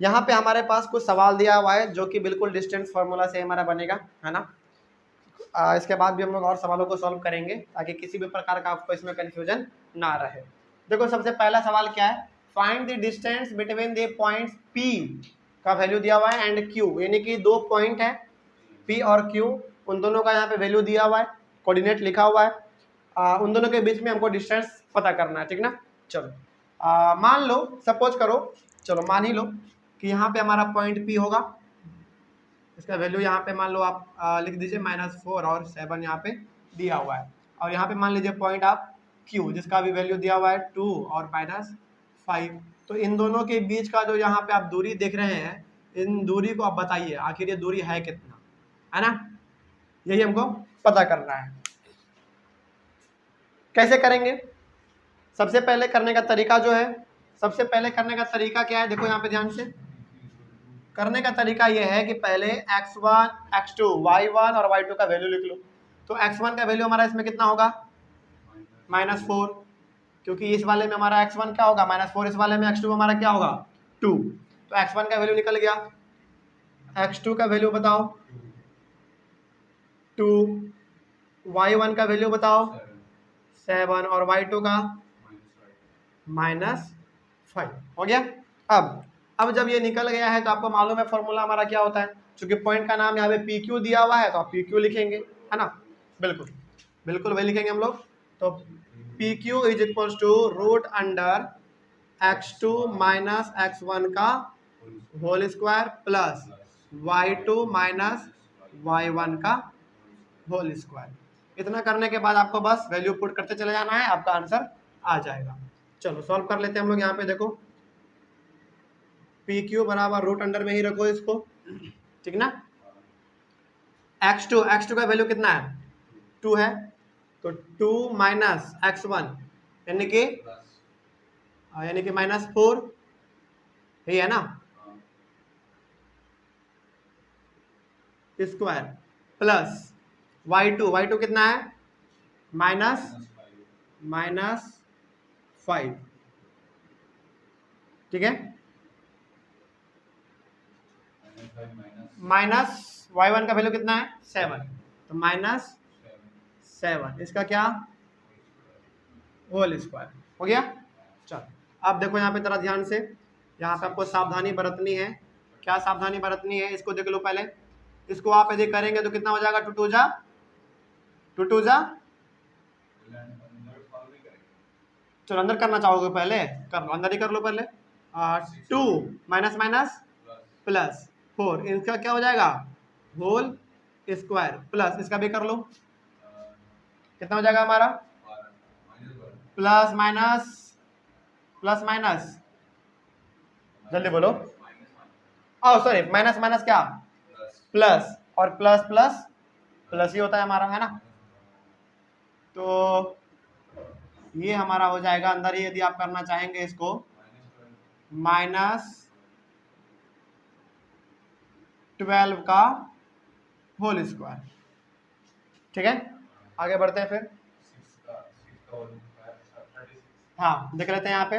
यहाँ पे हमारे पास कुछ सवाल दिया हुआ है जो कि बिल्कुल डिस्टेंस फार्मूला से हमारा बनेगा, है ना। इसके बाद भी हम लोग और सवालों को सॉल्व करेंगे ताकि किसी भी प्रकार का आपको इसमें कंफ्यूजन ना रहे। देखो सबसे पहला सवाल क्या है, find the distance between the points P का वैल्यू दिया हुआ है एंड Q, यानी कि दो पॉइंट है P और Q, उन दोनों का यहाँ पे वैल्यू दिया हुआ है, कोऑर्डिनेट लिखा हुआ है, उन दोनों के बीच में हमको डिस्टेंस पता करना है, ठीक ना। चलो मान लो, सपोज करो, चलो मान ही लो कि यहाँ पे हमारा पॉइंट P होगा, इसका वैल्यू यहाँ पे मान लो आप लिख दीजिए -4 और 7 यहाँ पे दिया हुआ है, और यहाँ पे मान लीजिए पॉइंट आप Q जिसका भी वैल्यू दिया हुआ है 2 और -5। तो इन दोनों के बीच का जो यहाँ पे आप दूरी देख रहे हैं, इन दूरी को आप बताइए आखिर ये दूरी है कितना, है ना, यही हमको पता करना है। कैसे करेंगे, सबसे पहले करने का तरीका जो है, सबसे पहले करने का तरीका क्या है, देखो यहाँ पे ध्यान से, करने का तरीका यह है कि पहले x1, x2, y1 और y2 का वैल्यू लिख लो। तो x1 का वैल्यू हमारा इसमें कितना होगा, -4, क्योंकि इस वाले में हमारा x1 क्या होगा -4, इस वाले में x2 हमारा क्या होगा 2, तो x1 का वैल्यू निकल गया। x2 का वैल्यू बताओ 2, y1 का वैल्यू बताओ 7 और y2 का -5 हो गया। अब जब ये निकल गया है तो आपको मालूम है फॉर्मूला हमारा क्या होता है, क्योंकि पॉइंट का नाम यहाँ पे PQ दिया हुआ है तो आप PQ लिखेंगे, है ना, बिल्कुल बिल्कुल वही लिखेंगे हम लोग। तो PQ is equal to √x2 minus x1 का whole square plus y2 minus y1 का होल स्क्वायर। इतना करने के बाद आपको बस वैल्यू पुट करते चले जाना है, आपका आंसर आ जाएगा। चलो सॉल्व कर लेते हैं हम लोग। यहाँ पे देखो PQ बराबर रूट अंडर में ही रखो इसको, ठीक ना। x2 का वैल्यू कितना है 2 है, तो 2 माइनस x1 यानी कि -4, यही है ना, स्क्वायर प्लस y2 कितना है -5, ठीक है, माइनस y1 का वैल्यू कितना है 7, तो -7 इसका क्या होल स्क्वायर हो गया। चलो अब देखो यहाँ पे जरा ध्यान से, यहाँ पे आपको सावधानी बरतनी है। क्या सावधानी बरतनी है, इसको देख लो पहले, इसको आप यदि करेंगे तो कितना हो जाएगा, 2 जा, चलो अंदर करना चाहोगे पहले कर लो, अंदर ही कर लो पहले। 2 माइनस माइनस प्लस 4, इसका क्या हो जाएगा होल स्क्वायर प्लस इसका भी कर लो, कितना हो जाएगा हमारा प्लस माइनस जल्दी बोलो, सॉरी माइनस माइनस क्या प्लस, और प्लस प्लस प्लस ही होता है हमारा, है ना। तो ये हमारा हो जाएगा अंदर ही, यदि आप करना चाहेंगे इसको -12 का होल स्क्वायर, ठीक है। आगे बढ़ते हैं फिर, हाँ देख लेते हैं यहाँ पे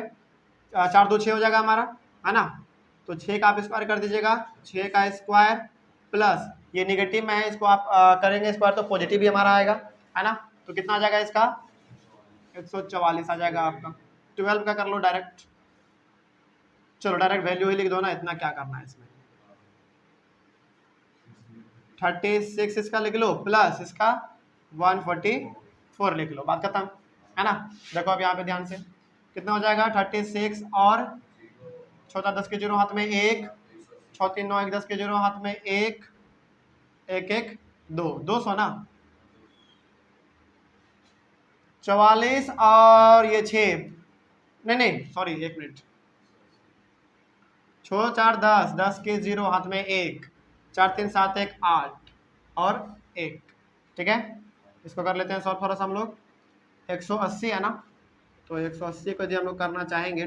4 2 6 हो जाएगा हमारा, है ना। तो 6 का आप स्क्वायर कर दीजिएगा, 6 का स्क्वायर प्लस ये निगेटिव में है, इसको आप करेंगे स्क्वायर तो पॉजिटिव भी हमारा आएगा, है ना। तो कितना आ जाएगा इसका 144 आ जाएगा आपका। 12 का कर लो डायरेक्ट, चलो डायरेक्ट वैल्यू ही लिख दो ना, इतना क्या करना है इसमें। 36 इसका लिख लो प्लस इसका 144 लिख लो, बात खत्म, है ना। देखो अब यहाँ पे ध्यान से कितना हो जाएगा 36 और 6 10 के 0 हाथ में 1, 6 3 9 1 10 के 0 हाथ में 1 1 1 2 200 ना, 44 और ये 6 नहीं सॉरी 1 मिनट, 6 4 10 10 के 0 हाथ में 1, 4 3 7 1 8 और 1, ठीक है। इसको कर लेते हैं सॉल्व थोड़ा सा हम लोग। 180 है ना, तो 180 को यदि हम लोग करना चाहेंगे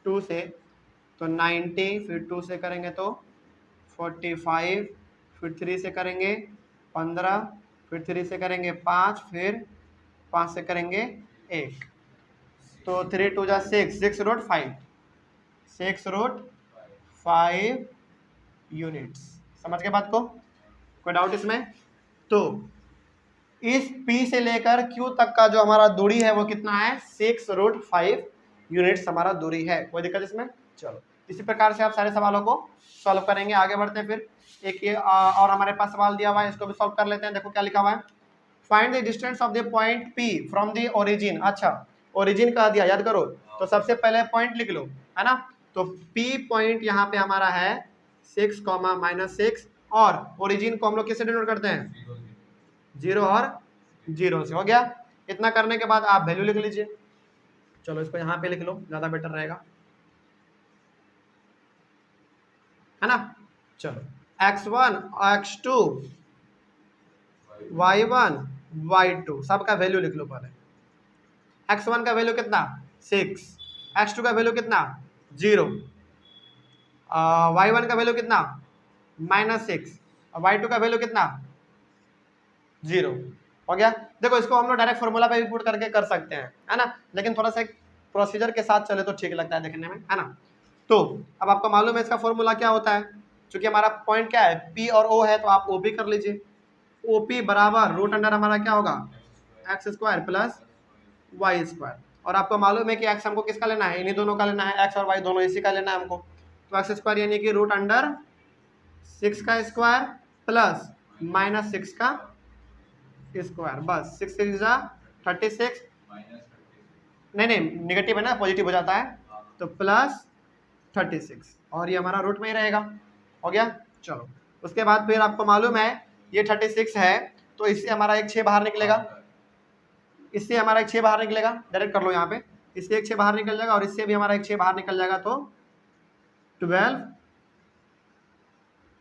2 से तो 90, फिर 2 से करेंगे तो 45, फिर 3 से करेंगे 15, फिर 3 से करेंगे 5, फिर 5 से करेंगे 1, तो 3 2 जा 6 6 रूट 5, 6 रूट 5 यूनिट्स। समझ के बात को? कोई डाउट इसमें? तो इस P से लेकर Q तक का जो हमारा दूरी है वो कितना है? 6√5 यूनिट्स हमारा दूरी है। कोई दिक्कत इसमें? चलो इसी प्रकार से आप सारे सवालों को सॉल्व करेंगे। आगे बढ़ते हैं फिर। एक ये और हमारे पास सवाल दिया हुआ है, इसको भी सॉल्व कर लेते हैं। देखो क्या लिखा हुआ है, find the distance of the point P from the origin. अच्छा, ओरिजिन कहा दिया, याद करो। तो सबसे पहले पॉइंट लिख लो, है ना। तो P पॉइंट यहाँ पे हमारा है 6, और ओरिजिन को हम लोग किससे डिनोट करते हैं? 0 और 0 से। हो गया। इतना करने के बाद आप वैल्यू लिख लीजिए। चलो इसको यहाँ पे लिख लो, ज्यादा बेटर रहेगा, है ना। चलो x1 x2 y1 y2 सबका वैल्यू लिख लो पहले। x1 का वैल्यू कितना? 6, x2 का वैल्यू कितना? 0, y1 का वैल्यू कितना? -6, और y2 का वैल्यू कितना? 0। हो गया। देखो इसको हम लोग डायरेक्ट फॉर्मूला पे भी पुट करके कर सकते हैं, है ना, लेकिन थोड़ा सा प्रोसीजर के साथ चले तो ठीक लगता है देखने में, है ना। तो अब आपको मालूम है इसका फॉर्मूला क्या होता है। क्योंकि हमारा पॉइंट क्या है? P और O है, तो आप OP कर लीजिए। OP बराबर रूट अंडर हमारा क्या होगा? x² plus y²। और आपको मालूम है कि x हमको किसका लेना है? इन्हीं दोनों का लेना है, x और y दोनों इसी का लेना है हमको। तो x² यानी कि रूट अंडर 6 का स्क्वायर प्लस -6 का स्क्वायर, बस 6 6 जा 36, नहीं निगेटिव है ना, पॉजिटिव हो जाता है, तो प्लस 36, और ये हमारा रूट में ही रहेगा। हो गया। चलो उसके बाद फिर आपको मालूम है ये 36 है, तो इससे हमारा एक 6 बाहर निकलेगा, इससे हमारा एक 6 बाहर निकलेगा, डायरेक्ट कर लो यहाँ पे। इससे एक 6 बाहर निकल जाएगा और इससे भी हमारा एक 6 बाहर निकल जाएगा, तो 12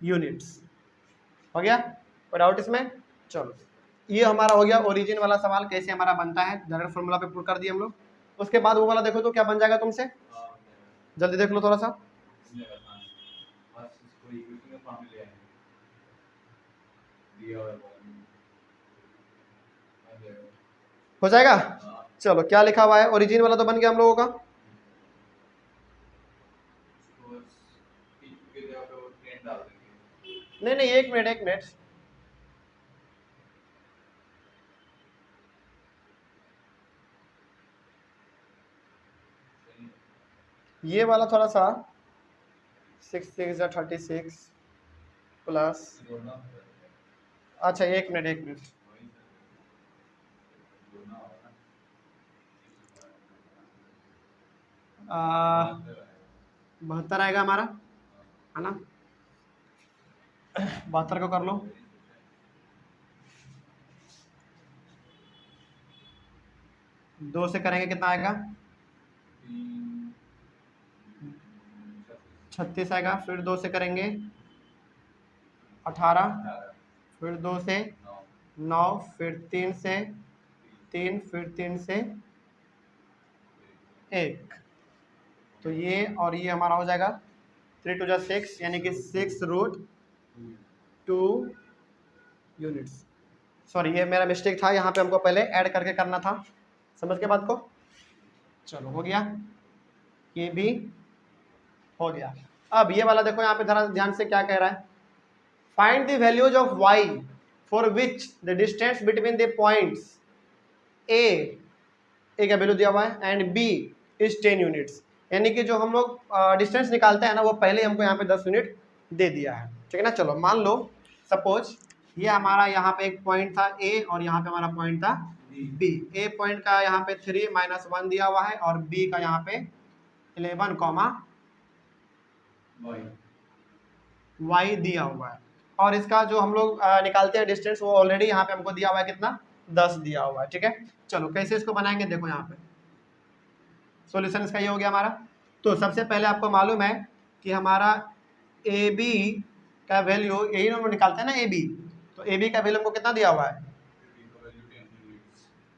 यूनिट्स। हो गया। कोई डाउट इसमें? चलो ये हमारा हो गया ओरिजिन वाला सवाल, कैसे हमारा बनता है, डायरेक्ट फॉर्मूला पे पुट कर दिए हम लोग। उसके बाद वो वाला देखो तो क्या बन जाएगा तुमसे, जल्दी देख लो थोड़ा सा। हो जाएगा। चलो क्या लिखा हुआ है? ओरिजिन वाला तो बन गया हम लोगों का। नहीं एक मिनट, ये वाला थोड़ा सा 6 6 36 प्लस, अच्छा एक मिनट, 72 आएगा हमारा, है ना। 72 को कर लो, दो से करेंगे कितना आएगा? 36 आएगा। फिर 2 से करेंगे 18, फिर 2 से 9, फिर 3 से 3, फिर 3 से 1, तो ये और ये हमारा हो जाएगा 3 2 6, यानी कि 6√2 यूनिट्स। सॉरी ये मेरा मिस्टेक था, यहाँ पे हमको पहले ऐड करके करना था। समझ के बात को? चलो हो गया, ये भी हो गया। अब ये वाला देखो यहाँ पे जरा ध्यान से क्या कह रहा है, find the values of y for which the distance between the points A का वैल्यू दिया हुआ है एंड b इज 10 यूनिट्स। यानी कि जो हम लोग डिस्टेंस निकालते हैं ना, वो पहले हमको यहाँ पे 10 यूनिट दे दिया है, ठीक है ना। चलो मान लो सपोज ये हमारा यहाँ पे एक पॉइंट था a और यहाँ पे हमारा पॉइंट था b। a पॉइंट का यहाँ पे 3 -1 दिया हुआ है और b का यहाँ पे 11, y दिया हुआ है। और इसका जो हम लोग निकालते हैं डिस्टेंस, वो ऑलरेडी यहाँ पे हमको दिया हुआ है कितना? 10 दिया हुआ है, ठीक है। चलो कैसे इसको बनाएंगे, देखो यहाँ पे सॉल्यूशन इसका ये हो गया हमारा। तो सबसे पहले आपको मालूम है कि हमारा ए बी का वैल्यू, यही हम लोग निकालते हैं ना ए बी, तो ए बी का वैल्यू हमको कितना दिया हुआ है?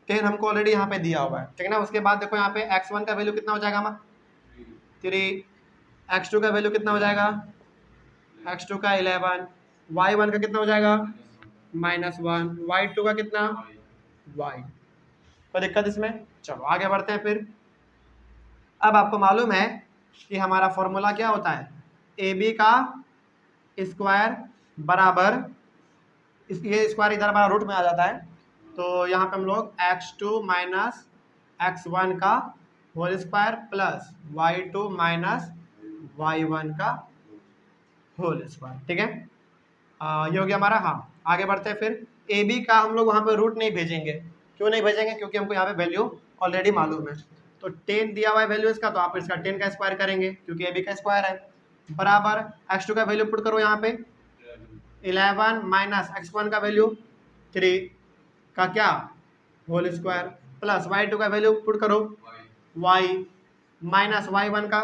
10 हमको ऑलरेडी यहाँ पे दिया हुआ है, ठीक है ना। उसके बाद देखो यहाँ पे x1 का वैल्यू कितना हो जाएगा हमारा? 3, x2 का वैल्यू कितना हो जाएगा? x2 का 11, y1 का कितना हो जाएगा? -1, y2 का कितना? y। कोई दिक्कत इसमें? चलो आगे बढ़ते हैं फिर। अब आपको मालूम है कि हमारा फॉर्मूला क्या होता है, ए बी का स्क्वायर बराबर, ये स्क्वायर इधर हमारा रूट में आ जाता है, तो यहाँ पे हम लोग x2 माइनस x1 का whole square plus y2 minus y1 का होल स्क्वायर। ठीक है, ये हो गया हमारा। हाँ, आगे बढ़ते हैं। फिर ए बी का हम लोग वहाँ पे रूट नहीं भेजेंगे। क्यों नहीं भेजेंगे? क्योंकि हमको यहाँ पे वैल्यू ऑलरेडी मालूम है। तो 10 दिया हुआ है वैल्यू इसका, तो आप इसका 10 का स्क्वायर करेंगे क्योंकि ए बी का स्क्वायर है, बराबर x2 का वैल्यू पुट करो यहाँ पे 11 माइनस x1 का वैल्यू 3 का क्या होल स्क्वायर प्लस y2 का वैल्यू पुट करो y माइनस y1 का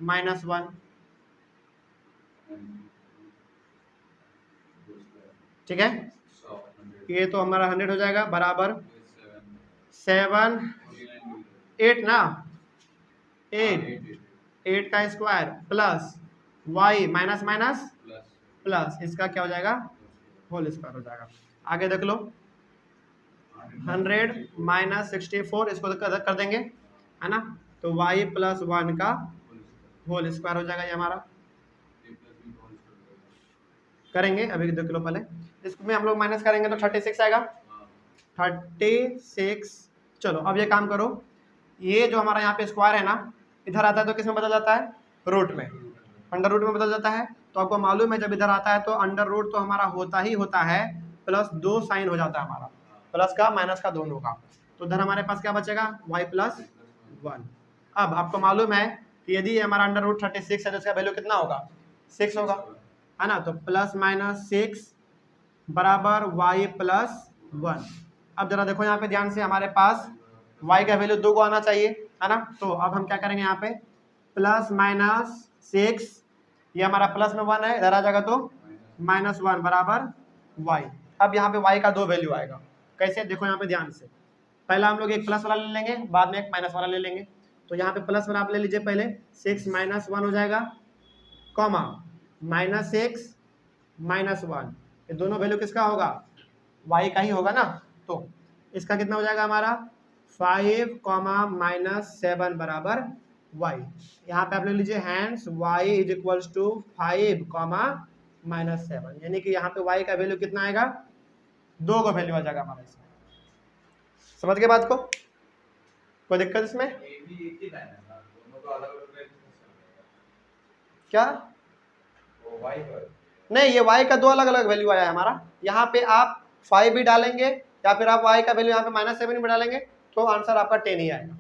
-1। ठीक है, ये तो हमारा 100 हो जाएगा, बराबर 7 8 ना 8 का square plus y minus minus plus इसका क्या हो जाएगा होल स्क्वायर हो जाएगा। आगे देख लो 100 माइनस 64 इसको कर देंगे, है ना, तो y प्लस 1 का होल स्क्वायर हो जाएगा। ये हमारा करेंगे, अभी देख लो पहले इसमें हम लोग माइनस करेंगे तो 36 आएगा, 36। चलो अब ये काम करो, ये जो हमारा यहाँ पे स्क्वायर है ना, इधर आता है तो किस में बदल जाता है? रूट में, अंडर रूट में बदल जाता है। तो आपको मालूम है जब इधर आता है तो अंडर रूट तो हमारा होता ही होता है, प्लस 2 साइन हो जाता है हमारा, प्लस का माइनस का दोनों का। तो इधर हमारे पास क्या बचेगा? y plus 1। अब आपको मालूम है कि यदि हमारा अंडर रूट 36 है तो इसका वैल्यू कितना होगा? 6 होगा, है ना। तो प्लस माइनस 6 बराबर y प्लस 1। अब जरा देखो यहाँ पे ध्यान से, हमारे पास y का वैल्यू 2 को आना चाहिए, है ना। तो अब हम क्या करेंगे यहाँ पे प्लस माइनस 6, ये हमारा प्लस में 1 है, इधर आ जाएगा तो -1 बराबर y। अब यहाँ पे y का 2 वैल्यू आएगा। कैसे? देखो यहाँ पे ध्यान से, पहला हम लोग एक प्लस वाला ले लेंगे, बाद में एक माइनस वाला ले लेंगे। तो यहाँ पे प्लस वाला आप ले लीजिए पहले, 6 माइनस 1 हो जाएगा, कॉमा -6 -1, ये दोनों वैल्यू किसका होगा? y का ही होगा ना। तो इसका कितना हो जाएगा हमारा 5 -7 बराबर y। यहाँ पे आप ले लीजिए हैंड्स y इज इक्वल्स टू 5 -7, यानी कि यहाँ पे y का वैल्यू कितना आएगा? 2 का वैल्यू आ जाएगा हमारा इसमें। समझ गए बात को? कोई दिक्कत इसमें? क्या नहीं, ये y का 2 अलग अलग वैल्यू आया है हमारा। यहाँ पे आप 5 भी डालेंगे या फिर आप y का वैल्यू यहाँ पे -7 भी डालेंगे तो आंसर आपका 10 ही आएगा।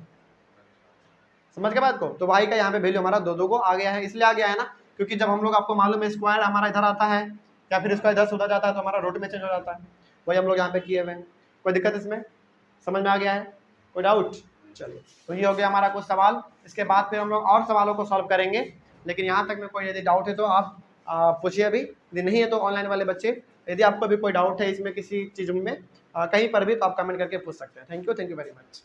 समझ के बात को? तो y का यहाँ पे वैल्यू हमारा 2 को आ गया है, इसलिए आ गया है ना क्योंकि जब हम लोग, आपको मालूम है स्क्वायर हमारा इधर आता है या फिर इसका इधर से उधर जाता है तो हमारा रूट में चेंज हो जाता है, वही हम लोग यहाँ पे किए हुए हैं। कोई दिक्कत इसमें? समझ में आ गया है? कोई डाउट? चलिए, तो ये हो गया हमारा कुछ सवाल। इसके बाद फिर हम लोग और सवालों को सॉल्व करेंगे, लेकिन यहाँ तक में कोई यदि डाउट है तो आप पूछिए अभी, यदि नहीं है तो ऑनलाइन वाले बच्चे, यदि आपको भी कोई डाउट है इसमें किसी चीज़ में कहीं पर भी, तो आप कमेंट करके पूछ सकते हैं। Thank you very much.